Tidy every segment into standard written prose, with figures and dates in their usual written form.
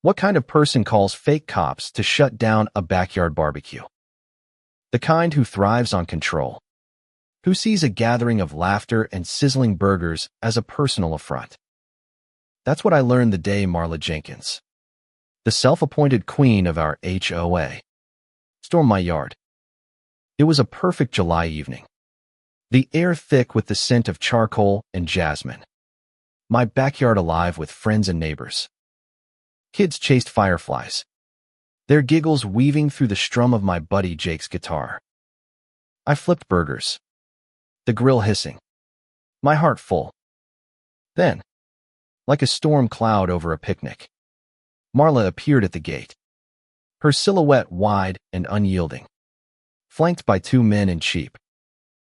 What kind of person calls fake cops to shut down a backyard barbecue? The kind who thrives on control, who sees a gathering of laughter and sizzling burgers as a personal affront. That's what I learned the day Marla Jenkins, the self-appointed queen of our HOA, stormed my yard. It was a perfect July evening, the air thick with the scent of charcoal and jasmine, my backyard alive with friends and neighbors. Kids chased fireflies, their giggles weaving through the strum of my buddy Jake's guitar. I flipped burgers, the grill hissing, my heart full. Then, like a storm cloud over a picnic, Marla appeared at the gate, her silhouette wide and unyielding, flanked by two men in cheap,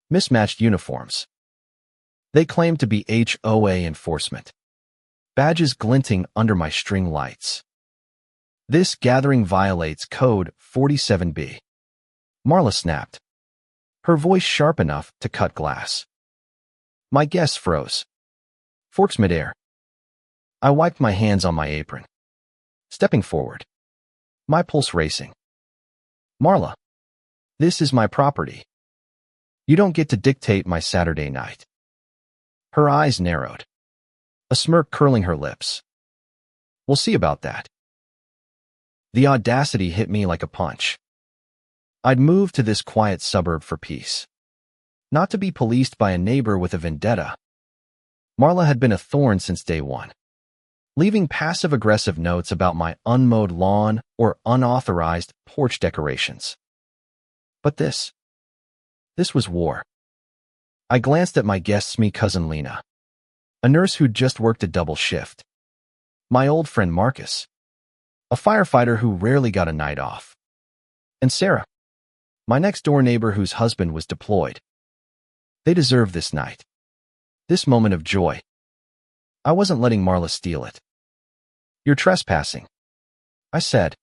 mismatched uniforms. They claimed to be HOA enforcement, badges glinting under my string lights. This gathering violates Code 47B. Marla snapped, her voice sharp enough to cut glass. My guests froze, forks midair. I wiped my hands on my apron, stepping forward, my pulse racing. Marla, this is my property. You don't get to dictate my Saturday night. Her eyes narrowed, a smirk curling her lips. We'll see about that. The audacity hit me like a punch. I'd moved to this quiet suburb for peace, not to be policed by a neighbor with a vendetta. Marla had been a thorn since day one, leaving passive-aggressive notes about my unmowed lawn or unauthorized porch decorations. But this was war. I glanced at my guest's cousin Lena, a nurse who'd just worked a double shift. My old friend Marcus, a firefighter who rarely got a night off. And Sarah, my next-door neighbor whose husband was deployed. They deserved this night, this moment of joy. I wasn't letting Marla steal it. You're trespassing, I said,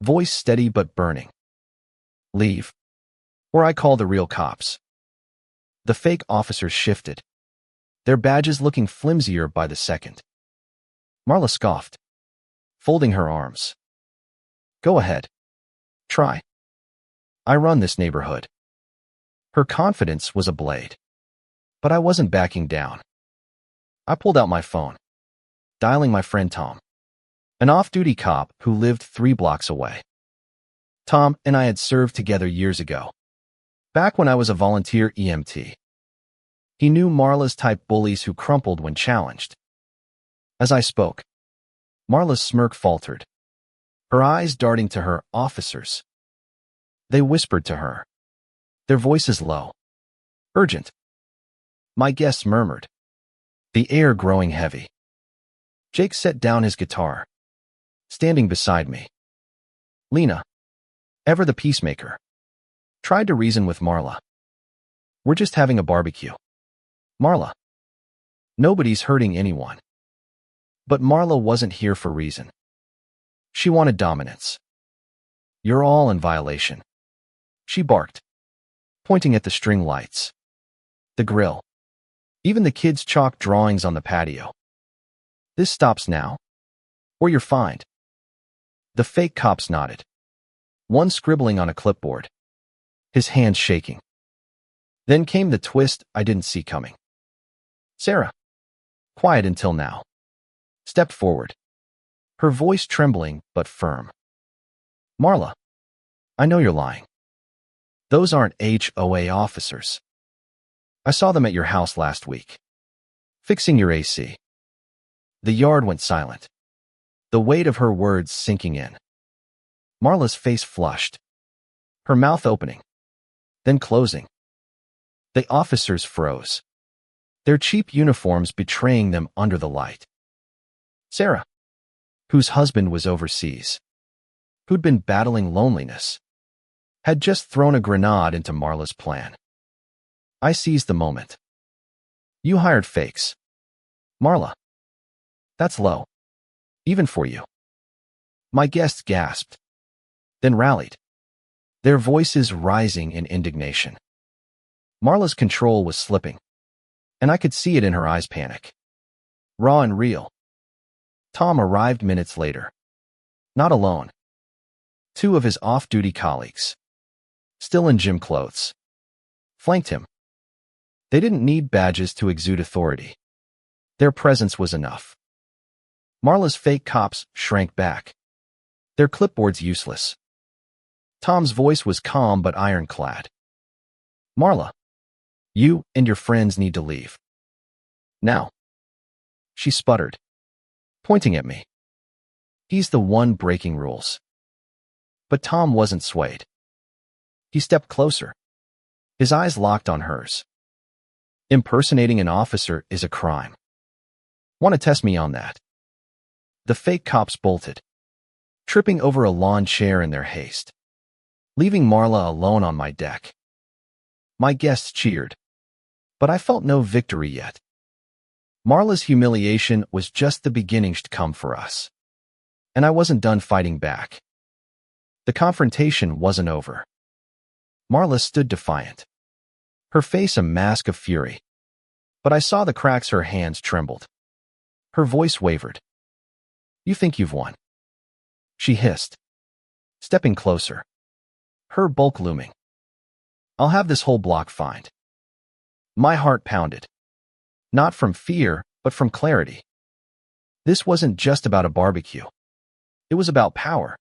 voice steady but burning. Leave, or I call the real cops. The fake officers shifted, their badges looking flimsier by the second. Marla scoffed, folding her arms. Go ahead. Try. I run this neighborhood. Her confidence was a blade, but I wasn't backing down. I pulled out my phone, dialing my friend Tom, an off-duty cop who lived 3 blocks away. Tom and I had served together years ago, back when I was a volunteer EMT. He knew Marla's type bullies who crumpled when challenged. As I spoke, Marla's smirk faltered, her eyes darting to her officers. They whispered to her, their voices low, urgent. My guests murmured, the air growing heavy. Jake set down his guitar, standing beside me. Lena, ever the peacemaker, tried to reason with Marla. We're just having a barbecue. Marla, nobody's hurting anyone. But Marla wasn't here for reason. She wanted dominance. You're all in violation, she barked, pointing at the string lights, the grill, even the kids' chalk drawings on the patio. This stops now, or you're fined. The fake cops nodded, one scribbling on a clipboard, his hands shaking. Then came the twist I didn't see coming. Sarah, quiet until now, stepped forward, her voice trembling but firm. Marla, I know you're lying. Those aren't HOA officers. I saw them at your house last week, fixing your AC. The yard went silent, the weight of her words sinking in. Marla's face flushed, her mouth opening, then closing. The officers froze, their cheap uniforms betraying them under the light. Sarah, whose husband was overseas, who'd been battling loneliness, had just thrown a grenade into Marla's plan. I seized the moment. You hired fakes. Marla, that's low, even for you. My guests gasped, then rallied, their voices rising in indignation. Marla's control was slipping, and I could see it in her eyes' panic. Raw and real. Tom arrived minutes later, Not alone. Two of his off-duty colleagues, still in gym clothes, flanked him. They didn't need badges to exude authority. Their presence was enough. Marla's fake cops shrank back, their clipboards useless. Tom's voice was calm but ironclad. "Marla, you and your friends need to leave. Now." She sputtered, pointing at me. He's the one breaking rules. But Tom wasn't swayed. He stepped closer, his eyes locked on hers. "Impersonating an officer is a crime. Want to test me on that?" The fake cops bolted, tripping over a lawn chair in their haste, leaving Marla alone on my deck. My guests cheered, but I felt no victory yet. Marla's humiliation was just the beginning to come for us, and I wasn't done fighting back. The confrontation wasn't over. Marla stood defiant, her face a mask of fury, but I saw the cracks her hands trembled. Her voice wavered. "You think you've won?" she hissed, stepping closer, her bulk looming. "I'll have this whole block fined." My heart pounded, not from fear, but from clarity. This wasn't just about a barbecue. It was about power,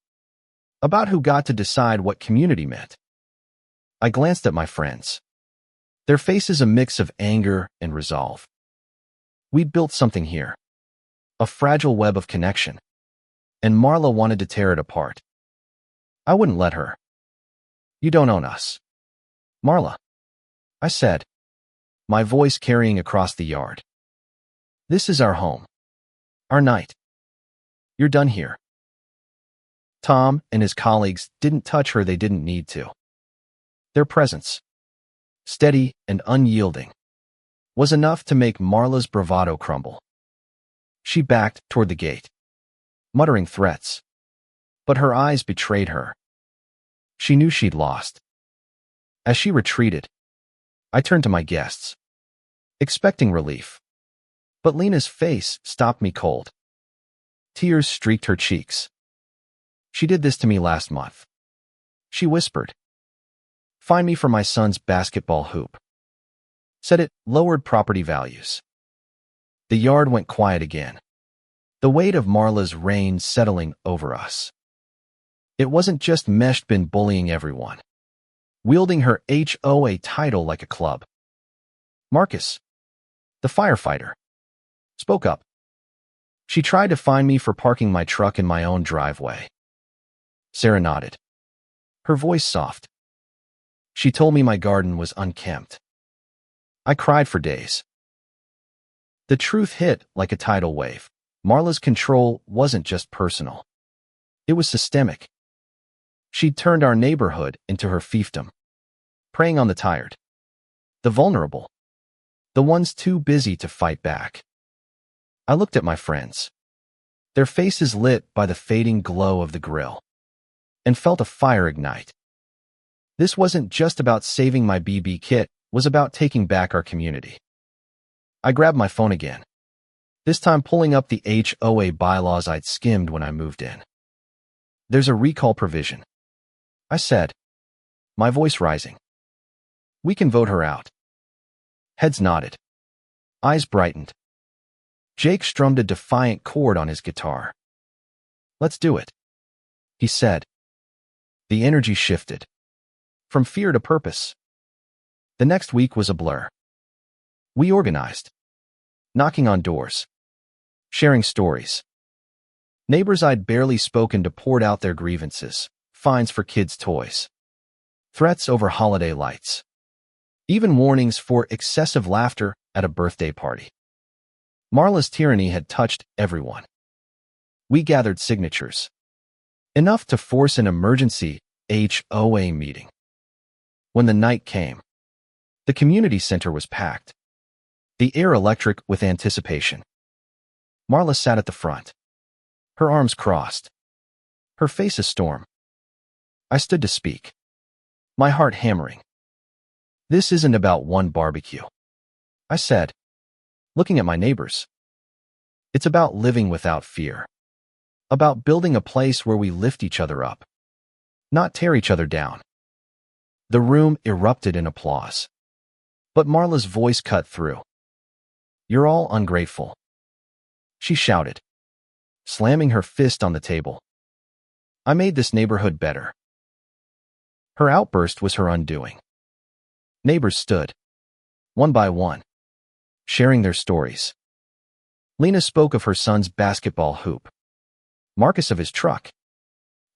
about who got to decide what community meant. I glanced at my friends, their faces a mix of anger and resolve. We'd built something here, a fragile web of connection, and Marla wanted to tear it apart. I wouldn't let her. "You don't own us, Marla," I said, my voice carrying across the yard. "This is our home, our night. You're done here." Tom and his colleagues didn't touch her. They didn't need to. Their presence, steady and unyielding, was enough to make Marla's bravado crumble. She backed toward the gate, muttering threats, but her eyes betrayed her. She knew she'd lost. As she retreated, I turned to my guests, expecting relief. But Lena's face stopped me cold. Tears streaked her cheeks. "She did this to me last month," she whispered. "Find me for my son's basketball hoop." Said it lowered property values. The yard went quiet again, the weight of Marla's reign settling over us. It wasn't just Meshbin bullying everyone, wielding her HOA title like a club. Marcus, the firefighter, spoke up. She tried to find me for parking my truck in my own driveway. Sarah nodded, her voice soft. She told me my garden was unkempt. I cried for days. The truth hit like a tidal wave. Marla's control wasn't just personal. It was systemic. She'd turned our neighborhood into her fiefdom, preying on the tired, the vulnerable, the ones too busy to fight back. I looked at my friends, their faces lit by the fading glow of the grill, and felt a fire ignite. This wasn't just about saving my BB kit, it was about taking back our community. I grabbed my phone again, this time pulling up the HOA bylaws I'd skimmed when I moved in. "There's a recall provision," I said, my voice rising. "We can vote her out." Heads nodded, eyes brightened. Jake strummed a defiant chord on his guitar. "Let's do it," he said. The energy shifted, from fear to purpose. The next week was a blur. We organized, knocking on doors, sharing stories. Neighbors I'd barely spoken to poured out their grievances, fines for kids' toys, threats over holiday lights, even warnings for excessive laughter at a birthday party. Marla's tyranny had touched everyone. We gathered signatures, enough to force an emergency HOA meeting. When the night came, the community center was packed, the air electric with anticipation. Marla sat at the front, her arms crossed, her face a storm. I stood to speak, my heart hammering. "This isn't about one barbecue," I said, looking at my neighbors. "It's about living without fear, About building a place where we lift each other up, not tear each other down. The room erupted in applause. But Marla's voice cut through. "You're all ungrateful," she shouted, slamming her fist on the table. "I made this neighborhood better." Her outburst was her undoing. Neighbors stood, one by one, sharing their stories. Lena spoke of her son's basketball hoop, Marcus of his truck,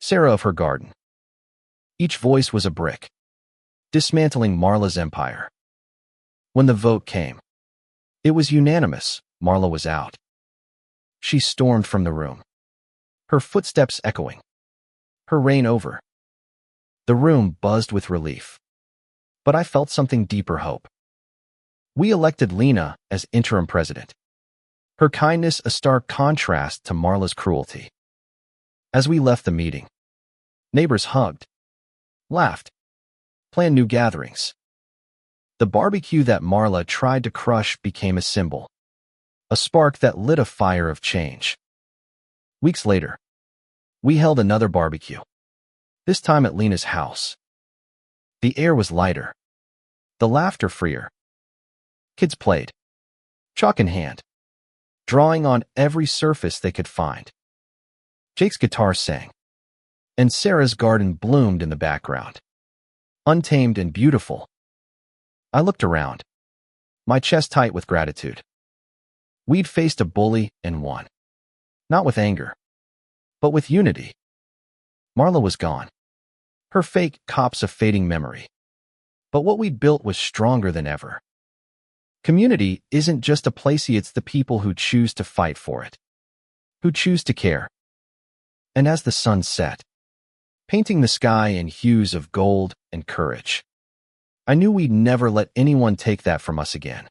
Sarah of her garden. Each voice was a brick, dismantling Marla's empire. When the vote came, it was unanimous. Marla was out. She stormed from the room, her footsteps echoing, her reign over. The room buzzed with relief. But I felt something deeper: hope. We elected Lena as interim president, her kindness a stark contrast to Marla's cruelty. As we left the meeting, neighbors hugged, laughed, planned new gatherings. The barbecue that Marla tried to crush became a symbol, a spark that lit a fire of change. Weeks later, we held another barbecue, this time at Lena's house. The air was lighter, the laughter freer. Kids played, chalk in hand, drawing on every surface they could find. Jake's guitar sang, and Sarah's garden bloomed in the background, untamed and beautiful. I looked around, my chest tight with gratitude. We'd faced a bully and won, not with anger, but with unity. Marla was gone, her fake cops a fading memory. But what we'd built was stronger than ever. Community isn't just a place, it's the people who choose to fight for it, who choose to care. And as the sun set, painting the sky in hues of gold and courage, I knew we'd never let anyone take that from us again.